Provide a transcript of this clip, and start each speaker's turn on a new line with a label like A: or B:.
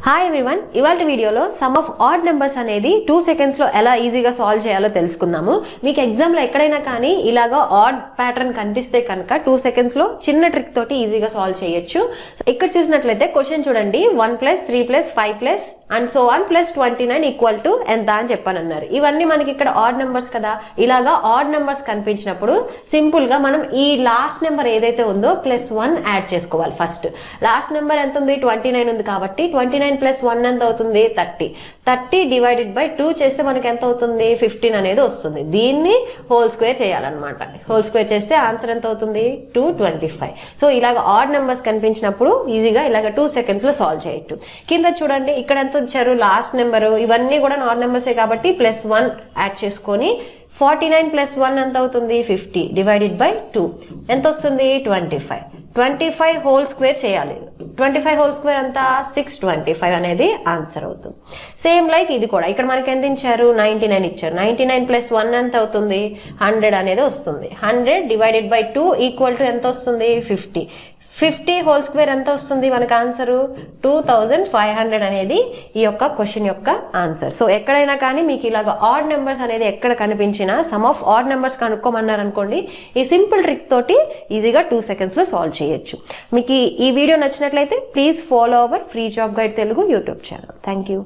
A: Hi everyone, ఇవాళ వీడియోలో some of odd numbers అనేది 2 seconds లో ఎలా ఈజీగా సాల్వ్ చేయాలో తెలుసుకుందాము. మీకు ఎగ్జామ్ లో ఎక్కడైనా కానీ ఇలాగా ఆడ్ ప్యాటర్న్ కనిపిస్తే కనుక 2 seconds లో చిన్న ట్రిక్ తోటి ఈజీగా సాల్వ్ చేయొచ్చు. ఇక్కడ చూసినట్లయితే క్వశ్చన్ చూడండి, 1 + 3 + 5 అండ్ సో 1 + 29 ఈక్వల్ టు ఎంత అని చెప్పానన్నారు. ఇవన్నీ మనకి ఇక్కడ ఆడ్ నెంబర్స్ కదా. ఇలాగా ఆడ్ నెంబర్స్ కనిపించినప్పుడు సింపుల్ గా మనం ఈ లాస్ట్ నెంబర్ ఏదైతే ఉందో +1 యాడ్ చేసుకోవాలి. ఫస్ట్ లాస్ట్ నెంబర్ ఎంత ఉంది, 29 ఉంది కాబట్టి 29 + 1 ఎంత అవుతుంది, 30. 30 డివైడెడ్ బై 2 చేస్తే మనకి ఎంత అవుతుంది, 15 అనేది వస్తుంది. దీన్ని హోల్ స్క్వేర్ చేయాలన్నమాట. హోల్ స్క్వేర్ చేస్తే ఆన్సర్ ఎంత అవుతుంది, 225. సో ఇలాగ ఆడ్ నెంబర్స్ కనిపించినప్పుడు ఈజీగా ఇలాగ 2 seconds లో సాల్వ్ చేయొచ్చు. కింద చూడండి, ఇక్కడ ఎంత ఇచ్చారు లాస్ట్ నెంబర్, ఇవన్నీ కూడా ఆడ్ నెంబర్సే కాబట్టి +1 యాడ్ చేసుకొని 49 + 1 ఎంత అవుతుంది, 50 డివైడెడ్ బై 2 ఎంత వస్తుంది, 25. 25 హోల్ స్క్వేర్ చేయాలి. 25 హోల్ స్క్వేర్ అంతా 625 అనేది ఆన్సర్ అవుతుంది. సేమ్ లైక్ ఇది కూడా, ఇక్కడ మనకి ఎంత ఇచ్చారు, 99 ఇచ్చారు. 99 + 1 ఎంత అవుతుంది, 100 అనేది వస్తుంది. 100 డివైడెడ్ బై 2 ఈక్వల్ టు ఎంత వస్తుంది, 50. 50 హోల్ స్క్వేర్ ఎంత వస్తుంది మనకు ఆన్సరు, 2500 అనేది ఈ యొక్క క్వశ్చన్ యొక్క ఆన్సర్. సో ఎక్కడైనా కానీ మీకు ఇలాగ ఆడ్ నెంబర్స్ అనేది ఎక్కడ కనిపించినా సమ్ ఆఫ్ ఆడ్ నెంబర్స్ కనుక్కోమన్నారు అనుకోండి, ఈ సింపుల్ ట్రిక్ తోటి ఈజీగా 2 seconds లో సాల్వ్ చేయొచ్చు. మీకు ఈ వీడియో నచ్చినట్లయితే please follow our free job guide Telugu YouTube channel. Thank you.